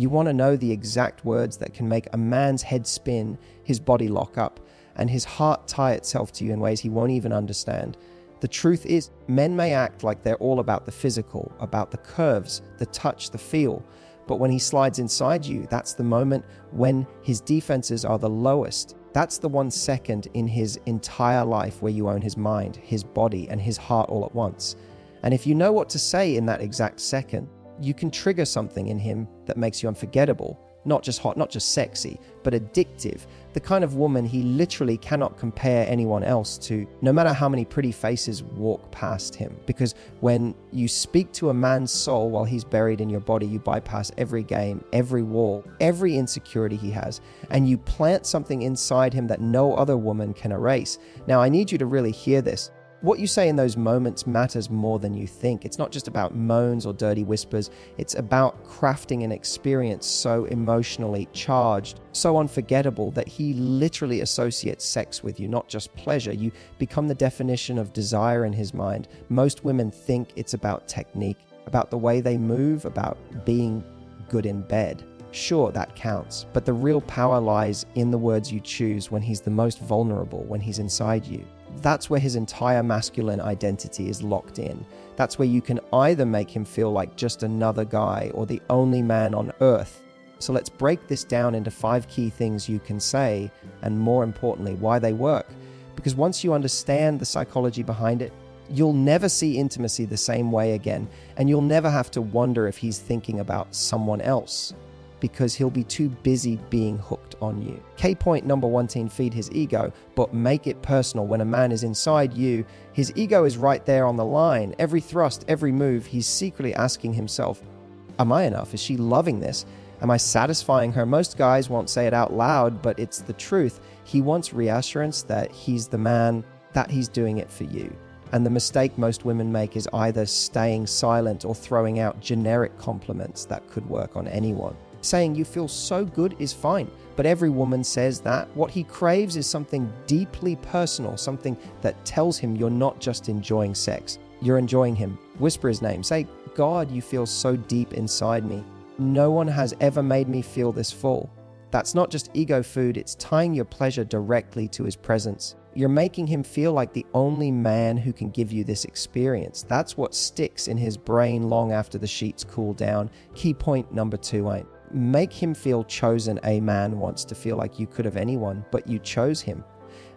You want to know the exact words that can make a man's head spin, his body lock up, and his heart tie itself to you in ways he won't even understand. The truth is, men may act like they're all about the physical, about the curves, the touch, the feel. But when he slides inside you, that's the moment when his defenses are the lowest. That's the 1 second in his entire life where you own his mind, his body, and his heart all at once. And if you know what to say in that exact second, you can trigger something in him that makes you unforgettable. Not just hot, not just sexy, but addictive. The kind of woman he literally cannot compare anyone else to, no matter how many pretty faces walk past him. Because when you speak to a man's soul while he's buried in your body, you bypass every game, every wall, every insecurity he has, and you plant something inside him that no other woman can erase. Now, I need you to really hear this. What you say in those moments matters more than you think. It's not just about moans or dirty whispers. It's about crafting an experience so emotionally charged, so unforgettable that he literally associates sex with you, not just pleasure. You become the definition of desire in his mind. Most women think it's about technique, about the way they move, about being good in bed. Sure, that counts, but the real power lies in the words you choose when he's the most vulnerable, when he's inside you. That's where his entire masculine identity is locked in. That's where you can either make him feel like just another guy or the only man on earth. So let's break this down into 5 key things you can say, and more importantly, why they work. Because once you understand the psychology behind it, you'll never see intimacy the same way again, and you'll never have to wonder if he's thinking about someone else, because he'll be too busy being hooked on you. K point number 1, feed his ego, but make it personal. When a man is inside you, his ego is right there on the line. Every thrust, every move, he's secretly asking himself, am I enough? Is she loving this? Am I satisfying her? Most guys won't say it out loud, but it's the truth. He wants reassurance that he's the man, that he's doing it for you. And the mistake most women make is either staying silent or throwing out generic compliments that could work on anyone. Saying you feel so good is fine, but every woman says that. What he craves is something deeply personal, something that tells him you're not just enjoying sex, you're enjoying him. Whisper his name. Say, God, you feel so deep inside me. No one has ever made me feel this full. That's not just ego food, it's tying your pleasure directly to his presence. You're making him feel like the only man who can give you this experience. That's what sticks in his brain long after the sheets cool down. Key point number 2, make him feel chosen. A man wants to feel like you could have anyone, but you chose him.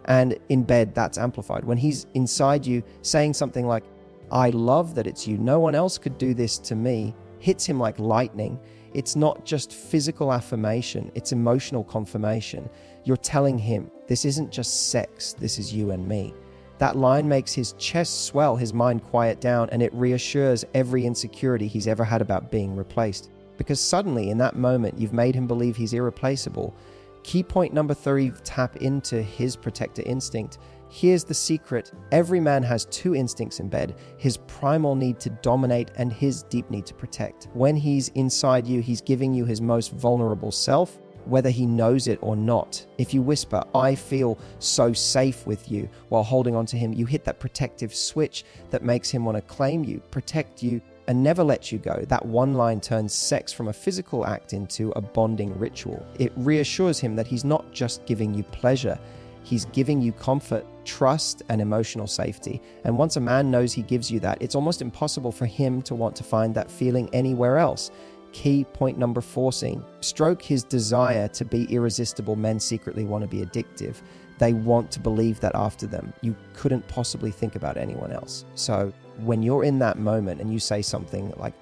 And in bed, that's amplified. When he's inside you, saying something like, I love that it's you, no one else could do this to me, hits him like lightning. It's not just physical affirmation, it's emotional confirmation. You're telling him, this isn't just sex, this is you and me. That line makes his chest swell, his mind quiet down, and it reassures every insecurity he's ever had about being replaced. Because suddenly, in that moment, you've made him believe he's irreplaceable. Key point number 3, tap into his protector instinct. Here's the secret. Every man has 2 instincts in bed, his primal need to dominate and his deep need to protect. When he's inside you, he's giving you his most vulnerable self, whether he knows it or not. If you whisper, I feel so safe with you, while holding on to him, you hit that protective switch that makes him want to claim you, protect you, and never let you go. That one line turns sex from a physical act into a bonding ritual. It reassures him that he's not just giving you pleasure, he's giving you comfort, trust, and emotional safety. And once a man knows he gives you that, it's almost impossible for him to want to find that feeling anywhere else. Key point number 4, stroke his desire to be irresistible. Men secretly want to be addictive. They want to believe that after them, you couldn't possibly think about anyone else. So when you're in that moment and you say something like,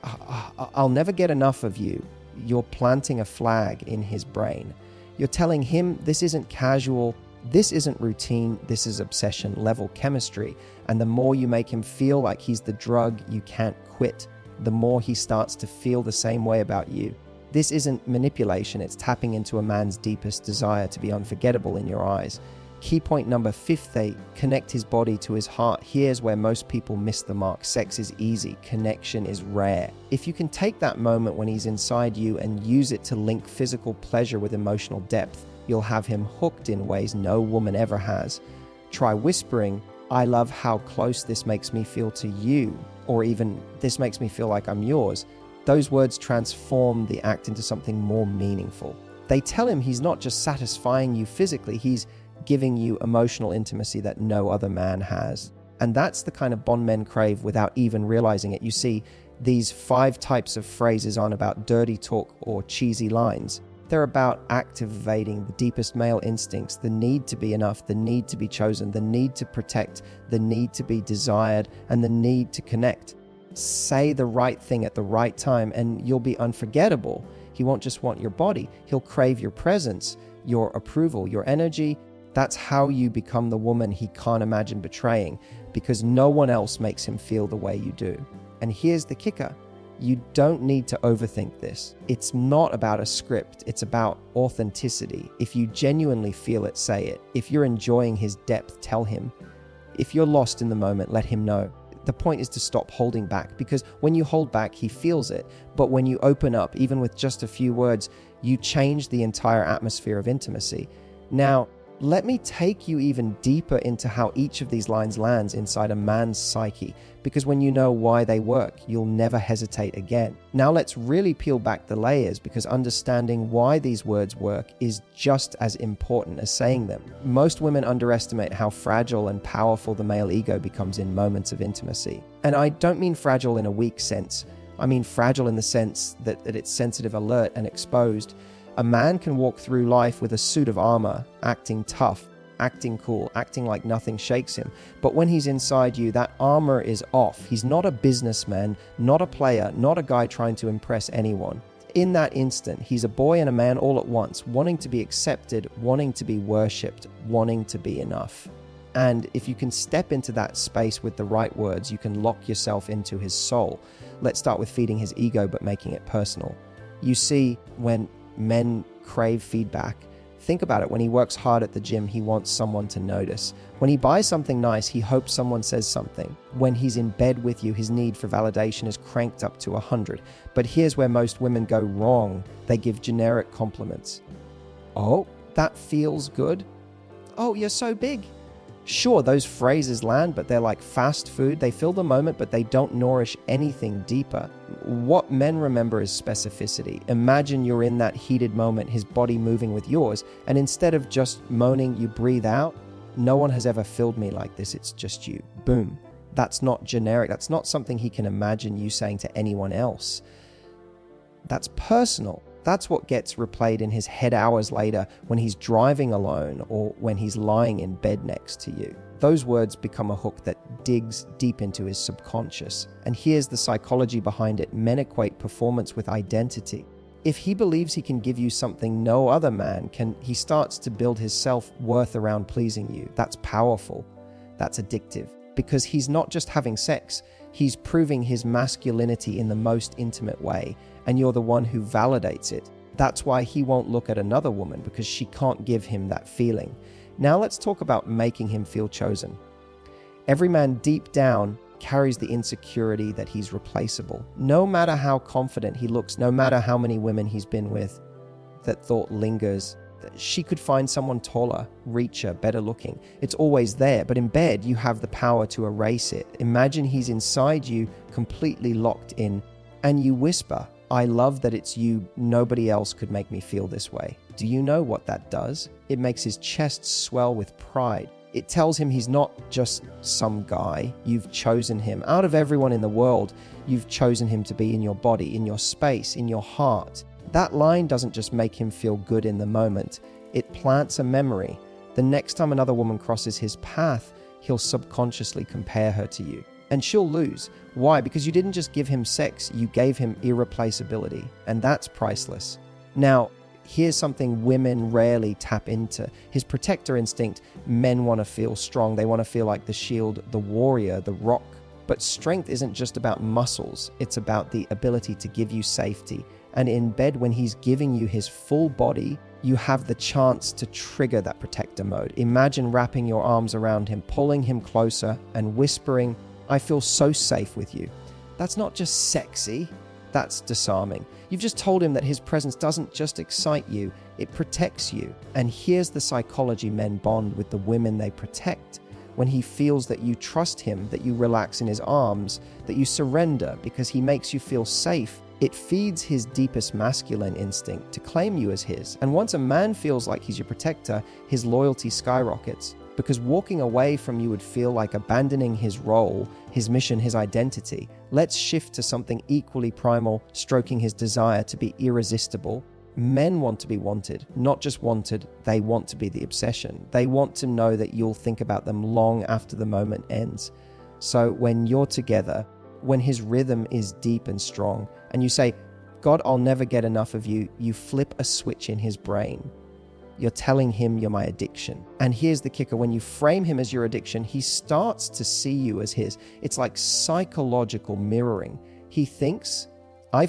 I'll never get enough of you, you're planting a flag in his brain. You're telling him this isn't casual, this isn't routine, this is obsession level chemistry. And the more you make him feel like he's the drug you can't quit, the more he starts to feel the same way about you. This isn't manipulation, it's tapping into a man's deepest desire to be unforgettable in your eyes. Key point number 5, connect his body to his heart. Here's where most people miss the mark. Sex is easy, connection is rare. If you can take that moment when he's inside you and use it to link physical pleasure with emotional depth, you'll have him hooked in ways no woman ever has. Try whispering, I love how close this makes me feel to you, or even this makes me feel like I'm yours. Those words transform the act into something more meaningful. They tell him he's not just satisfying you physically, he's giving you emotional intimacy that no other man has. And that's the kind of bond men crave without even realizing it. You see, these 5 types of phrases aren't about dirty talk or cheesy lines. They're about activating the deepest male instincts, the need to be enough, the need to be chosen, the need to protect, the need to be desired, and the need to connect. Say the right thing at the right time and you'll be unforgettable. He won't just want your body. He'll crave your presence, your approval, your energy. That's how you become the woman he can't imagine betraying, because no one else makes him feel the way you do. And here's the kicker. You don't need to overthink this. It's not about a script. It's about authenticity. If you genuinely feel it, say it. If you're enjoying his depth, tell him. If you're lost in the moment, let him know. The point is to stop holding back, because when you hold back, he feels it. But when you open up, even with just a few words, you change the entire atmosphere of intimacy. Now, let me take you even deeper into how each of these lines lands inside a man's psyche, because when you know why they work, you'll never hesitate again. Now let's really peel back the layers, because understanding why these words work is just as important as saying them. Most women underestimate how fragile and powerful the male ego becomes in moments of intimacy. And I don't mean fragile in a weak sense. I mean fragile in the sense that it's sensitive, alert, and exposed. A man can walk through life with a suit of armor, acting tough, acting cool, acting like nothing shakes him. But when he's inside you, that armor is off. He's not a businessman, not a player, not a guy trying to impress anyone. In that instant, he's a boy and a man all at once, wanting to be accepted, wanting to be worshipped, wanting to be enough. And if you can step into that space with the right words, you can lock yourself into his soul. Let's start with feeding his ego, but making it personal. You see, when men crave feedback, think about it. When he works hard at the gym, he wants someone to notice. When he buys something nice, he hopes someone says something. When he's in bed with you, his need for validation is cranked up to 100. But here's where most women go wrong. They give generic compliments. Oh, that feels good. Oh, you're so big. Sure, those phrases land, but they're like fast food. They fill the moment, but they don't nourish anything deeper. What men remember is specificity. Imagine you're in that heated moment, his body moving with yours, and instead of just moaning, you breathe out. No one has ever filled me like this. It's just you. Boom. That's not generic. That's not something he can imagine you saying to anyone else. That's personal. That's what gets replayed in his head hours later when he's driving alone or when he's lying in bed next to you. Those words become a hook that digs deep into his subconscious. And here's the psychology behind it. Men equate performance with identity. If he believes he can give you something no other man can, he starts to build his self-worth around pleasing you. That's powerful. That's addictive. Because he's not just having sex, he's proving his masculinity in the most intimate way, and you're the one who validates it. That's why he won't look at another woman, because she can't give him that feeling. Now let's talk about making him feel chosen. Every man deep down carries the insecurity that he's replaceable. No matter how confident he looks, no matter how many women he's been with, that thought lingers. She could find someone taller, richer, better looking. It's always there, but in bed, you have the power to erase it. Imagine he's inside you, completely locked in, and you whisper, "I love that it's you. Nobody else could make me feel this way." Do you know what that does? It makes his chest swell with pride. It tells him he's not just some guy. You've chosen him. Out of everyone in the world, you've chosen him to be in your body, in your space, in your heart. That line doesn't just make him feel good in the moment. It plants a memory. The next time another woman crosses his path, he'll subconsciously compare her to you. And she'll lose. Why? Because you didn't just give him sex, you gave him irreplaceability. And that's priceless. Now, here's something women rarely tap into. His protector instinct. Men want to feel strong. They want to feel like the shield, the warrior, the rock. But strength isn't just about muscles. It's about the ability to give you safety. And in bed, when he's giving you his full body, you have the chance to trigger that protector mode. Imagine wrapping your arms around him, pulling him closer, and whispering, "I feel so safe with you." That's not just sexy, that's disarming. You've just told him that his presence doesn't just excite you, it protects you. And here's the psychology men bond with the women they protect. When he feels that you trust him, that you relax in his arms, that you surrender because he makes you feel safe, It feeds his deepest masculine instinct to claim you as his. And once a man feels like he's your protector, his loyalty skyrockets. Because walking away from you would feel like abandoning his role, his mission, his identity. Let's shift to something equally primal, stroking his desire to be irresistible. Men want to be wanted, not just wanted, they want to be the obsession. They want to know that you'll think about them long after the moment ends. So when you're together, when his rhythm is deep and strong, and you say, God, I'll never get enough of you, you flip a switch in his brain. You're telling him you're my addiction. And here's the kicker, when you frame him as your addiction, he starts to see you as his. It's like psychological mirroring. He thinks,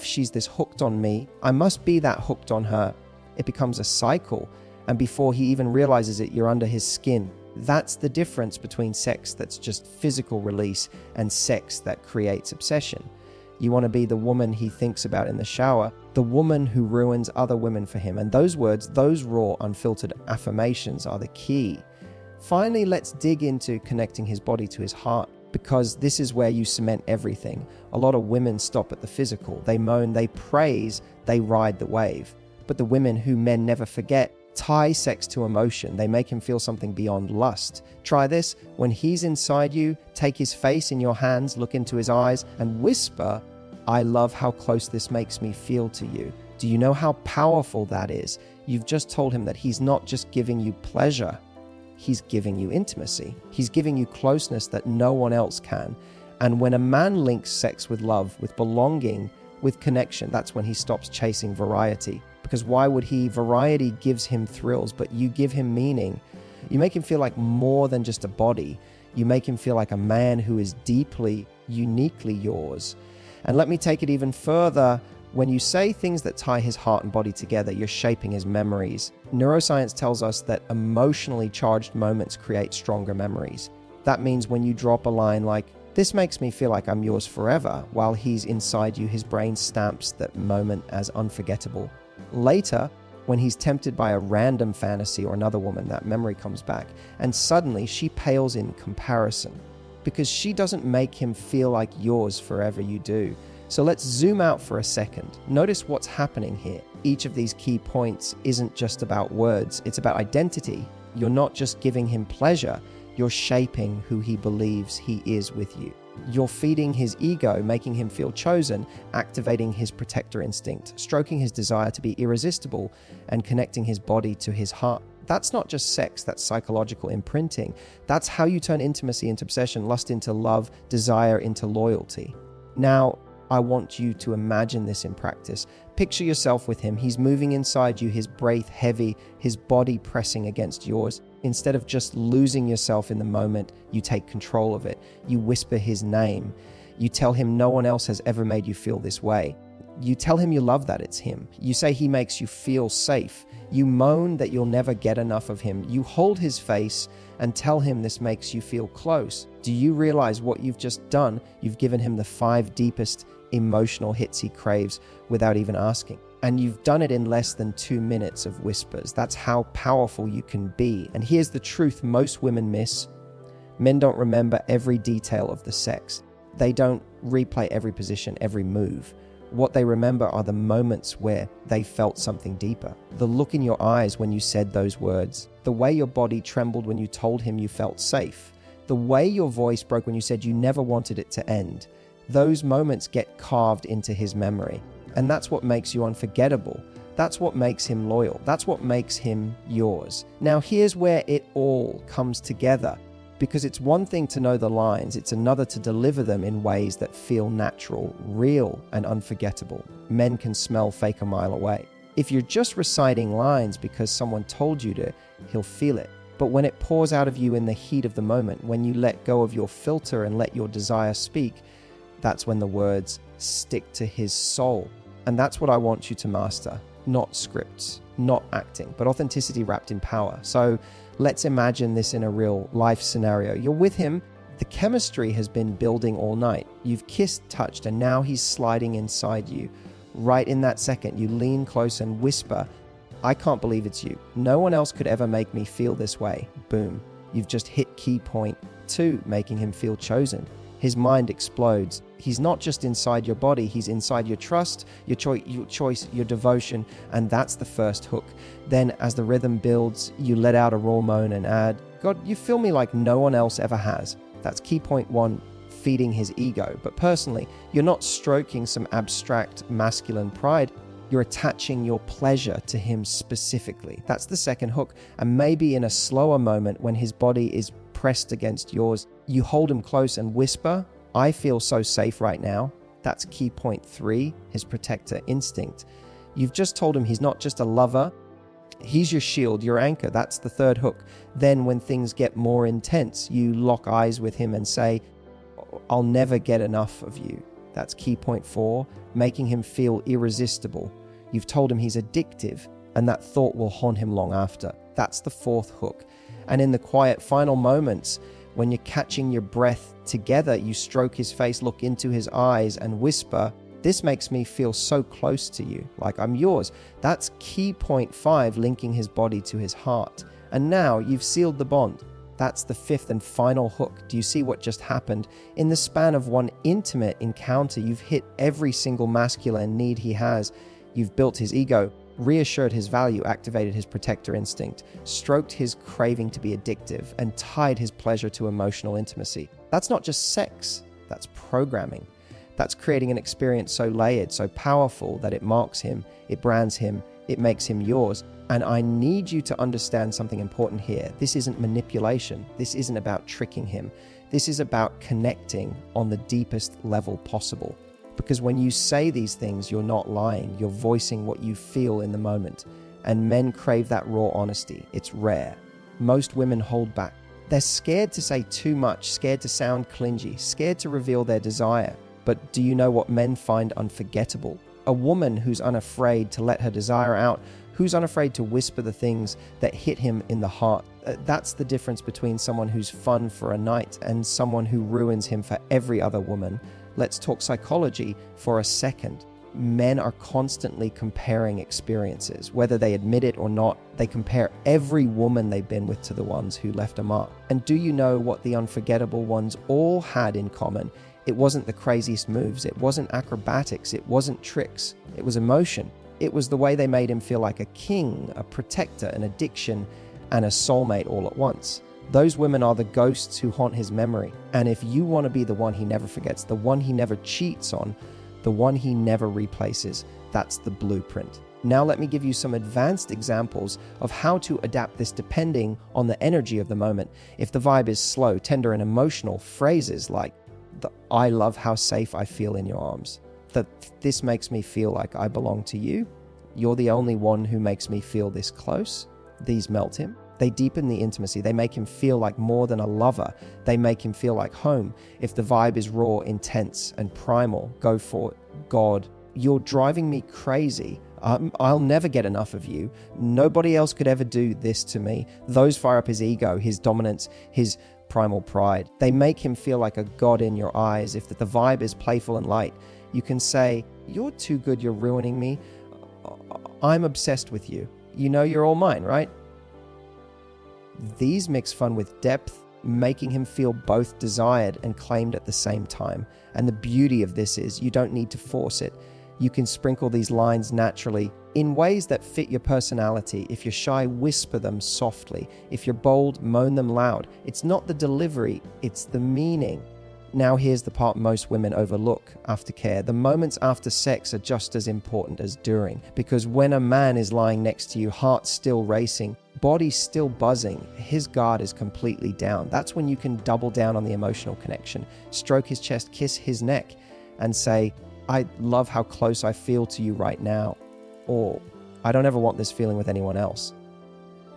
she's this hooked on me, I must be that hooked on her. It becomes a cycle, and before he even realizes it, you're under his skin. That's the difference between sex that's just physical release and sex that creates obsession. You want to be the woman he thinks about in the shower, the woman who ruins other women for him. And those words, those raw, unfiltered affirmations are the key. Finally, let's dig into connecting his body to his heart, because this is where you cement everything. A lot of women stop at the physical. They moan, they praise, they ride the wave. But the women who men never forget tie sex to emotion. They make him feel something beyond lust. Try this. When he's inside you, take his face in your hands, look into his eyes, and whisper, I love how close this makes me feel to you. Do you know how powerful that is? You've just told him that he's not just giving you pleasure, he's giving you intimacy. He's giving you closeness that no one else can. And when a man links sex with love, with belonging, with connection, that's when he stops chasing variety. Because why would he? Variety gives him thrills, but you give him meaning. You make him feel like more than just a body. You make him feel like a man who is deeply, uniquely yours. And let me take it even further. When you say things that tie his heart and body together, you're shaping his memories. Neuroscience tells us that emotionally charged moments create stronger memories. That means when you drop a line like, this makes me feel like I'm yours forever, while he's inside you, his brain stamps that moment as unforgettable. Later, when he's tempted by a random fantasy or another woman, that memory comes back, and suddenly she pales in comparison, because she doesn't make him feel like yours forever, you do. So let's zoom out for a second. Notice what's happening here. Each of these key points isn't just about words, it's about identity. You're not just giving him pleasure, you're shaping who he believes he is with you. You're feeding his ego, making him feel chosen, activating his protector instinct, stroking his desire to be irresistible, and connecting his body to his heart. That's not just sex, that's psychological imprinting. That's how you turn intimacy into obsession, lust into love, desire into loyalty. Now, I want you to imagine this in practice. Picture yourself with him. He's moving inside you, his breath heavy, his body pressing against yours. Instead of just losing yourself in the moment, you take control of it. You whisper his name. You tell him no one else has ever made you feel this way. You tell him you love that it's him. You say he makes you feel safe. You moan that you'll never get enough of him. You hold his face and tell him this makes you feel close. Do you realize what you've just done? You've given him the 5 deepest emotional hits he craves without even asking. And you've done it in less than 2 minutes of whispers. That's how powerful you can be. And here's the truth most women miss. Men don't remember every detail of the sex. They don't replay every position, every move. What they remember are the moments where they felt something deeper. The look in your eyes when you said those words. The way your body trembled when you told him you felt safe. The way your voice broke when you said you never wanted it to end. Those moments get carved into his memory. And that's what makes you unforgettable. That's what makes him loyal. That's what makes him yours. Now here's where it all comes together. Because it's one thing to know the lines, it's another to deliver them in ways that feel natural, real, and unforgettable. Men can smell fake a mile away. If you're just reciting lines because someone told you to, he'll feel it. But when it pours out of you in the heat of the moment, when you let go of your filter and let your desire speak, that's when the words stick to his soul. And that's what I want you to master. Not scripts, not acting, but authenticity wrapped in power. So let's imagine this in a real life scenario. You're with him. The chemistry has been building all night. You've kissed, touched, and now he's sliding inside you. Right in that second, you lean close and whisper, I can't believe it's you. No one else could ever make me feel this way. Boom. You've just hit key point 2, making him feel chosen. his mind explodes. He's not just inside your body, he's inside your trust, your choice, your devotion, and that's the first hook. Then as the rhythm builds, you let out a raw moan and add, God, you fill me like no one else ever has. That's key point one, feeding his ego. But personally, you're not stroking some abstract masculine pride. You're attaching your pleasure to him specifically. That's the second hook. And maybe in a slower moment when his body is pressed against yours, you hold him close and whisper, I feel so safe right now. That's key point three, his protector instinct. You've just told him he's not just a lover, he's your shield, your anchor. That's the third hook. Then when things get more intense, you lock eyes with him and say, I'll never get enough of you. That's key point four, making him feel irresistible. You've told him he's addictive, and that thought will haunt him long after. That's the fourth hook. And in the quiet final moments, when you're catching your breath together, you stroke his face, look into his eyes, and whisper, this makes me feel so close to you, like I'm yours. That's key point five, linking his body to his heart. And now you've sealed the bond. That's the fifth and final hook. Do you see what just happened? In the span of one intimate encounter, you've hit every single masculine need he has. You've built his ego, reassured his value, activated his protector instinct, stroked his craving to be addictive, and tied his pleasure to emotional intimacy. That's not just sex, that's programming. That's creating an experience so layered, so powerful that it marks him, it brands him, it makes him yours. And I need you to understand something important here. This isn't manipulation. This isn't about tricking him. This is about connecting on the deepest level possible. Because when you say these things, you're not lying. You're voicing what you feel in the moment. And men crave that raw honesty. It's rare. Most women hold back. They're scared to say too much, scared to sound clingy, scared to reveal their desire. But do you know what men find unforgettable? A woman who's unafraid to let her desire out, who's unafraid to whisper the things that hit him in the heart. That's the difference between someone who's fun for a night and someone who ruins him for every other woman. Let's talk psychology for a second. Men are constantly comparing experiences. Whether they admit it or not, they compare every woman they've been with to the ones who left a mark. And do you know what the unforgettable ones all had in common? It wasn't the craziest moves. It wasn't acrobatics. It wasn't tricks. It was emotion. It was the way they made him feel like a king, a protector, an addiction, and a soulmate all at once. Those women are the ghosts who haunt his memory. And if you want to be the one he never forgets, the one he never cheats on, the one he never replaces, that's the blueprint. Now let me give you some advanced examples of how to adapt this depending on the energy of the moment. If the vibe is slow, tender, and emotional, phrases like, I love how safe I feel in your arms. That this makes me feel like I belong to you. You're the only one who makes me feel this close. These melt him. They deepen the intimacy. They make him feel like more than a lover. They make him feel like home. If the vibe is raw, intense, and primal, go for it. God, you're driving me crazy. I'll never get enough of you. Nobody else could ever do this to me. Those fire up his ego, his dominance, his primal pride. They make him feel like a god in your eyes. If the vibe is playful and light, you can say, you're too good, you're ruining me. I'm obsessed with you. You know you're all mine, right? These mix fun with depth, making him feel both desired and claimed at the same time. And the beauty of this is you don't need to force it. You can sprinkle these lines naturally in ways that fit your personality. If you're shy, whisper them softly. If you're bold, moan them loud. It's not the delivery, it's the meaning. Now here's the part most women overlook: aftercare. The moments after sex are just as important as during, because when a man is lying next to you, heart still racing, body still buzzing, his guard is completely down. That's when you can double down on the emotional connection. Stroke his chest, kiss his neck, and say, I love how close I feel to you right now. Or, I don't ever want this feeling with anyone else.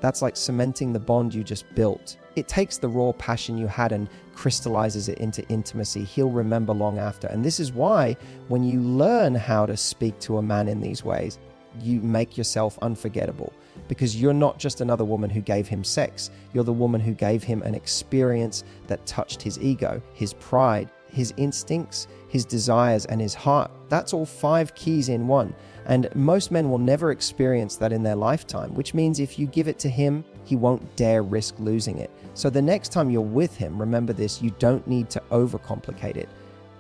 That's like cementing the bond you just built. It takes the raw passion you had and crystallizes it into intimacy he'll remember long after. And this is why when you learn how to speak to a man in these ways, you make yourself unforgettable. Because you're not just another woman who gave him sex. You're the woman who gave him an experience that touched his ego, his pride, his instincts, his desires, and his heart. That's all 5 keys in one. And most men will never experience that in their lifetime, which means if you give it to him, he won't dare risk losing it. So the next time you're with him, remember this, you don't need to overcomplicate it.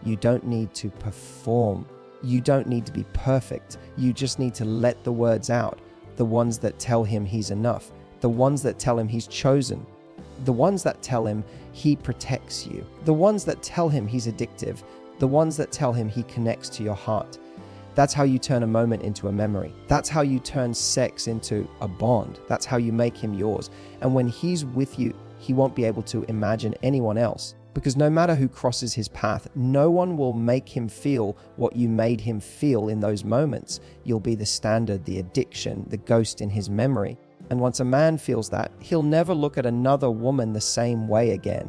You don't need to perform. You don't need to be perfect. You just need to let the words out. The ones that tell him he's enough. The ones that tell him he's chosen. The ones that tell him he protects you. The ones that tell him he's addictive. The ones that tell him he connects to your heart. That's how you turn a moment into a memory. That's how you turn sex into a bond. That's how you make him yours. And when he's with you, he won't be able to imagine anyone else. Because no matter who crosses his path, no one will make him feel what you made him feel in those moments. You'll be the standard, the addiction, the ghost in his memory. And once a man feels that, he'll never look at another woman the same way again.